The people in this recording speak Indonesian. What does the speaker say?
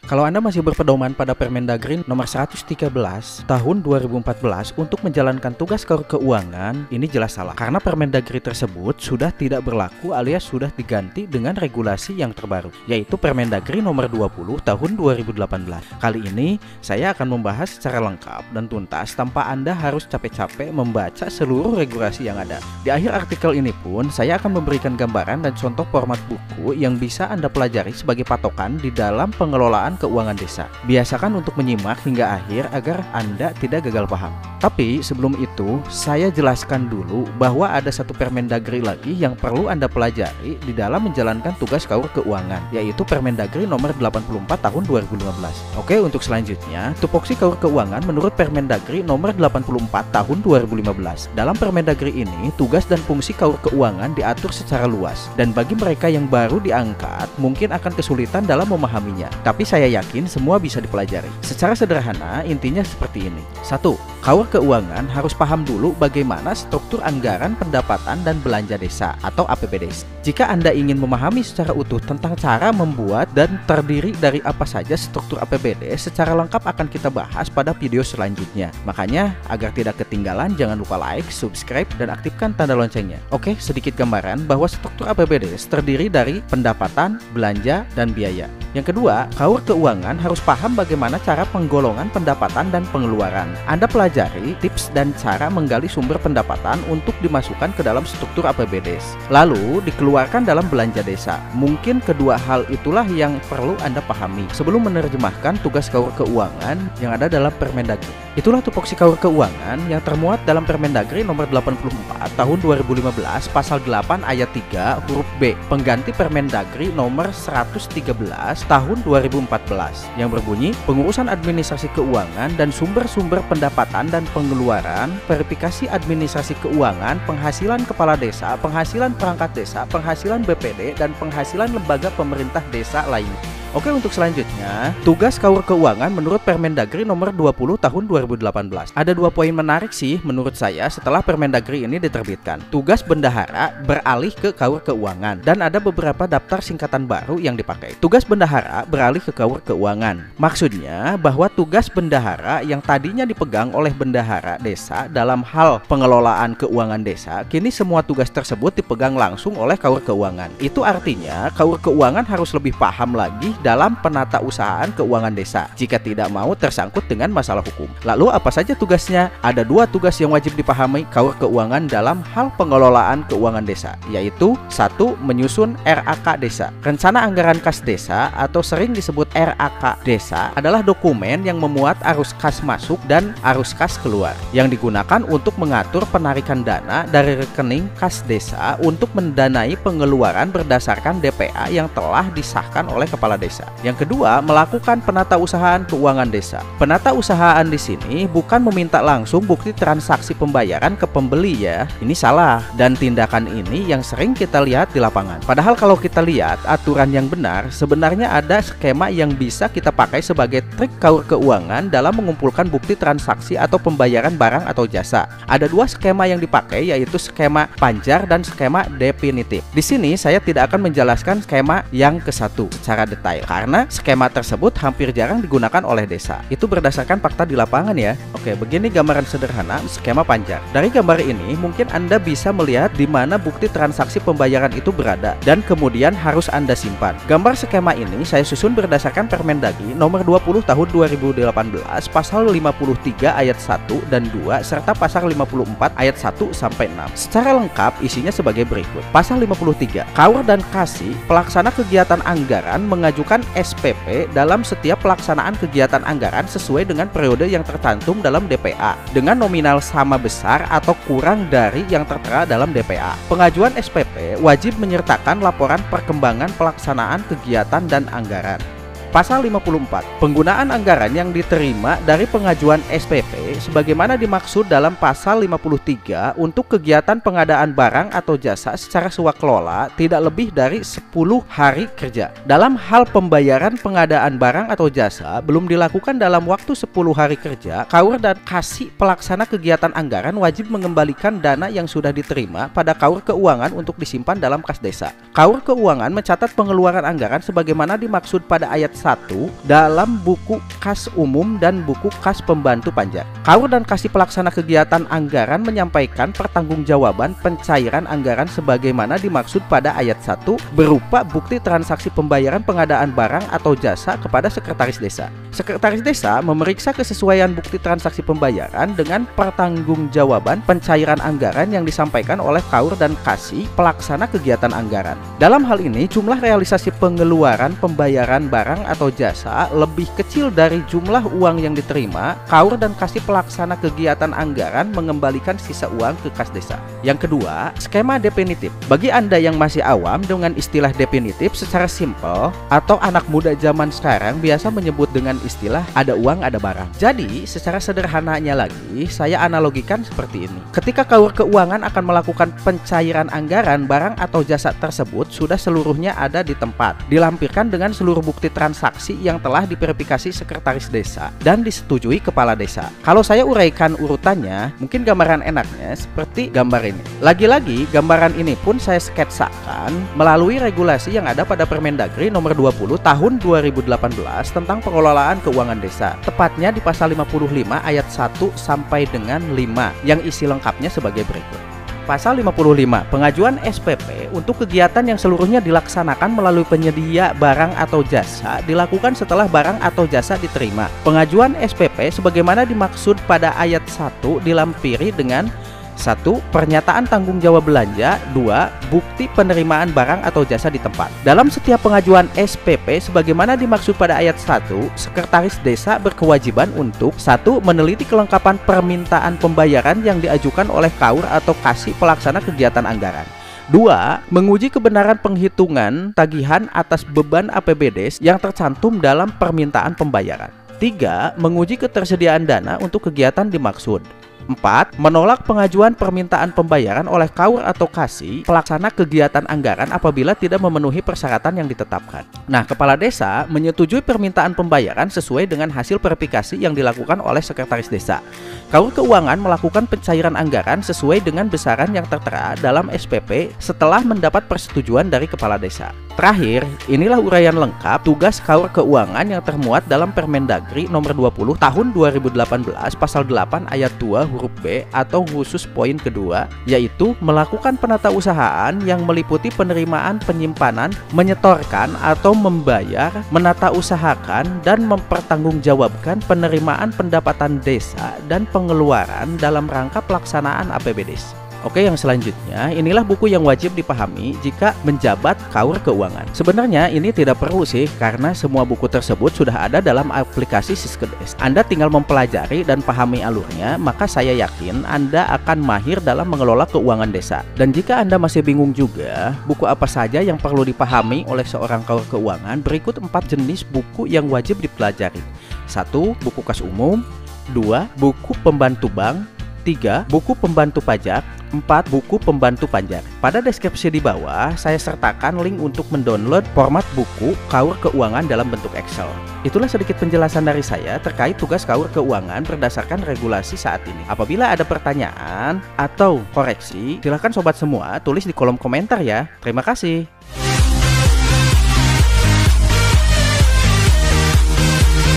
Kalau Anda masih berpedoman pada Permendagri nomor 113 tahun 2014 untuk menjalankan tugas keuangan, ini jelas salah. Karena Permendagri tersebut sudah tidak berlaku alias sudah diganti dengan regulasi yang terbaru, yaitu Permendagri nomor 20 tahun 2018. Kali ini saya akan membahas secara lengkap dan tuntas tanpa Anda harus capek-capek membaca seluruh regulasi yang ada. Di akhir artikel ini pun saya akan memberikan gambaran dan contoh format buku yang bisa Anda pelajari sebagai patokan di dalam pengelolaan keuangan desa. Biasakan untuk menyimak hingga akhir agar Anda tidak gagal paham. Tapi sebelum itu, saya jelaskan dulu bahwa ada satu Permendagri lagi yang perlu Anda pelajari di dalam menjalankan tugas keuangan, yaitu Permendagri nomor 84 tahun 2015. Oke, untuk selanjutnya, tupoksi keuangan menurut Permendagri nomor 84 tahun 2015. Dalam Permendagri ini, tugas dan fungsi keuangan diatur secara luas, dan bagi mereka yang baru diangkat, mungkin akan kesulitan dalam memahaminya. Tapi saya yakin semua bisa dipelajari. Secara sederhana, intinya seperti ini. 1. Kaur keuangan harus paham dulu bagaimana struktur anggaran pendapatan dan belanja desa atau APBD. Jika Anda ingin memahami secara utuh tentang cara membuat dan terdiri dari apa saja struktur APBD, secara lengkap akan kita bahas pada video selanjutnya. Makanya, agar tidak ketinggalan, jangan lupa like, subscribe, dan aktifkan tanda loncengnya. Oke, sedikit gambaran bahwa struktur APBD terdiri dari pendapatan, belanja, dan biaya. Yang kedua, kaur keuangan harus paham bagaimana cara penggolongan pendapatan dan pengeluaran. Anda pelajari tips dan cara menggali sumber pendapatan untuk dimasukkan ke dalam struktur APBD, lalu dikeluarkan dalam belanja desa. Mungkin kedua hal itulah yang perlu Anda pahami sebelum menerjemahkan tugas kaur keuangan yang ada dalam Permendagri. Itulah tupoksi kaur keuangan yang termuat dalam Permendagri nomor 84 tahun 2015 pasal 8 ayat 3 huruf B, pengganti Permendagri nomor 113 tahun 2014 yang berbunyi pengurusan administrasi keuangan dan sumber-sumber pendapatan dan pengeluaran, verifikasi administrasi keuangan, penghasilan kepala desa, penghasilan perangkat desa, penghasilan BPD, dan penghasilan lembaga pemerintah desa lainnya. Oke, untuk selanjutnya, tugas kaur keuangan menurut Permendagri nomor 20 tahun 2018. Ada dua poin menarik sih menurut saya setelah Permendagri ini diterbitkan. Tugas bendahara beralih ke kaur keuangan dan ada beberapa daftar singkatan baru yang dipakai. Tugas bendahara beralih ke kaur keuangan. Maksudnya bahwa tugas bendahara yang tadinya dipegang oleh bendahara desa dalam hal pengelolaan keuangan desa, kini semua tugas tersebut dipegang langsung oleh kaur keuangan. Itu artinya kaur keuangan harus lebih paham lagi dalam penata usahaan keuangan desa jika tidak mau tersangkut dengan masalah hukum. Lalu apa saja tugasnya? Ada dua tugas yang wajib dipahami kaur keuangan dalam hal pengelolaan keuangan desa, yaitu 1. Menyusun RAK desa. Rencana anggaran kas desa atau sering disebut RAK desa adalah dokumen yang memuat arus kas masuk dan arus kas keluar yang digunakan untuk mengatur penarikan dana dari rekening kas desa untuk mendanai pengeluaran berdasarkan DPA yang telah disahkan oleh kepala desa. Yang kedua, melakukan penatausahaan keuangan desa. Penatausahaan di sini bukan meminta langsung bukti transaksi pembayaran ke pembeli ya. Ini salah, dan tindakan ini yang sering kita lihat di lapangan. Padahal kalau kita lihat aturan yang benar, sebenarnya ada skema yang bisa kita pakai sebagai trik kaur keuangan dalam mengumpulkan bukti transaksi atau pembayaran barang atau jasa. Ada dua skema yang dipakai, yaitu skema panjar dan skema definitif. Di sini saya tidak akan menjelaskan skema yang ke satu secara detail karena skema tersebut hampir jarang digunakan oleh desa. Itu berdasarkan fakta di lapangan ya. Oke, begini gambaran sederhana skema panjar. Dari gambar ini mungkin Anda bisa melihat di mana bukti transaksi pembayaran itu berada dan kemudian harus Anda simpan. Gambar skema ini saya susun berdasarkan Permendagri nomor 20 tahun 2018 pasal 53 ayat 1 dan 2 serta pasal 54 ayat 1 sampai 6. Secara lengkap isinya sebagai berikut. Pasal 53, kaur dan kasih pelaksana kegiatan anggaran mengajukan SPP dalam setiap pelaksanaan kegiatan anggaran sesuai dengan periode yang tercantum dalam DPA dengan nominal sama besar atau kurang dari yang tertera dalam DPA. Pengajuan SPP wajib menyertakan laporan perkembangan pelaksanaan kegiatan dan anggaran. Pasal 54, penggunaan anggaran yang diterima dari pengajuan SPP sebagaimana dimaksud dalam pasal 53 untuk kegiatan pengadaan barang atau jasa secara swakelola tidak lebih dari 10 hari kerja. Dalam hal pembayaran pengadaan barang atau jasa belum dilakukan dalam waktu 10 hari kerja, kaur dan kasih pelaksana kegiatan anggaran wajib mengembalikan dana yang sudah diterima pada kaur keuangan untuk disimpan dalam kas desa. Kaur keuangan mencatat pengeluaran anggaran sebagaimana dimaksud pada ayat 1 dalam buku kas umum dan buku kas pembantu pajak. KAUR dan Kasih Pelaksana Kegiatan Anggaran menyampaikan pertanggungjawaban pencairan anggaran sebagaimana dimaksud pada ayat 1 berupa bukti transaksi pembayaran pengadaan barang atau jasa kepada Sekretaris Desa. Sekretaris Desa memeriksa kesesuaian bukti transaksi pembayaran dengan pertanggungjawaban pencairan anggaran yang disampaikan oleh KAUR dan Kasih Pelaksana Kegiatan Anggaran. Dalam hal ini, jumlah realisasi pengeluaran pembayaran barang atau jasa lebih kecil dari jumlah uang yang diterima. KAUR dan Kasih Pelaksana Kegiatan Anggaran mengembalikan sisa uang ke kas desa. Yang kedua, skema definitif. Bagi Anda yang masih awam dengan istilah definitif, secara simpel atau anak muda zaman sekarang biasa menyebut dengan istilah ada uang ada barang. Jadi, secara sederhananya lagi, saya analogikan seperti ini. Ketika KAUR Keuangan akan melakukan pencairan anggaran, barang atau jasa tersebut sudah seluruhnya ada di tempat, dilampirkan dengan seluruh bukti transaksi yang telah diverifikasi Sekretaris Desa dan disetujui Kepala Desa. Kalau saya uraikan urutannya, mungkin gambaran enaknya seperti gambar ini. Lagi-lagi, gambaran ini pun saya sketsakan melalui regulasi yang ada pada Permendagri nomor 20 tahun 2018 tentang pengelolaan keuangan desa, tepatnya di pasal 55 ayat 1 sampai dengan 5, yang isi lengkapnya sebagai berikut. Pasal 55, pengajuan SPP untuk kegiatan yang seluruhnya dilaksanakan melalui penyedia barang atau jasa dilakukan setelah barang atau jasa diterima. Pengajuan SPP sebagaimana dimaksud pada ayat 1 dilampiri dengan 1. Pernyataan tanggung jawab belanja. 2. Bukti penerimaan barang atau jasa di tempat. Dalam setiap pengajuan SPP sebagaimana dimaksud pada ayat 1, Sekretaris Desa berkewajiban untuk 1. Meneliti kelengkapan permintaan pembayaran yang diajukan oleh KAUR atau Kasih Pelaksana Kegiatan Anggaran. 2. Menguji kebenaran penghitungan tagihan atas beban APBD yang tercantum dalam permintaan pembayaran. 3. Menguji ketersediaan dana untuk kegiatan dimaksud. 4. Menolak pengajuan permintaan pembayaran oleh KAUR atau Kasih Pelaksana Kegiatan Anggaran apabila tidak memenuhi persyaratan yang ditetapkan. Nah, Kepala Desa menyetujui permintaan pembayaran sesuai dengan hasil verifikasi yang dilakukan oleh Sekretaris Desa. KAUR Keuangan melakukan pencairan anggaran sesuai dengan besaran yang tertera dalam SPP setelah mendapat persetujuan dari Kepala Desa. Terakhir, inilah uraian lengkap tugas KAUR Keuangan yang termuat dalam Permendagri nomor 20 tahun 2018 pasal 8 ayat 2 huruf B atau khusus poin kedua, yaitu melakukan penatausahaan yang meliputi penerimaan, penyimpanan, menyetorkan atau membayar, menatausahakan dan mempertanggungjawabkan penerimaan pendapatan desa dan pengeluaran dalam rangka pelaksanaan APBD. Oke, yang selanjutnya, inilah buku yang wajib dipahami jika menjabat KAUR Keuangan. Sebenarnya ini tidak perlu sih, karena semua buku tersebut sudah ada dalam aplikasi Siskedes. Anda tinggal mempelajari dan pahami alurnya, maka saya yakin Anda akan mahir dalam mengelola keuangan desa. Dan jika Anda masih bingung juga, buku apa saja yang perlu dipahami oleh seorang KAUR Keuangan, berikut 4 jenis buku yang wajib dipelajari. 1. Buku kas umum. 2. Buku pembantu bank. 3. Buku pembantu pajak. 4. Buku pembantu pajak. Pada deskripsi di bawah saya sertakan link untuk mendownload format buku KAUR Keuangan dalam bentuk Excel. Itulah sedikit penjelasan dari saya terkait tugas KAUR Keuangan berdasarkan regulasi saat ini. Apabila ada pertanyaan atau koreksi, silakan sobat semua tulis di kolom komentar ya. Terima kasih.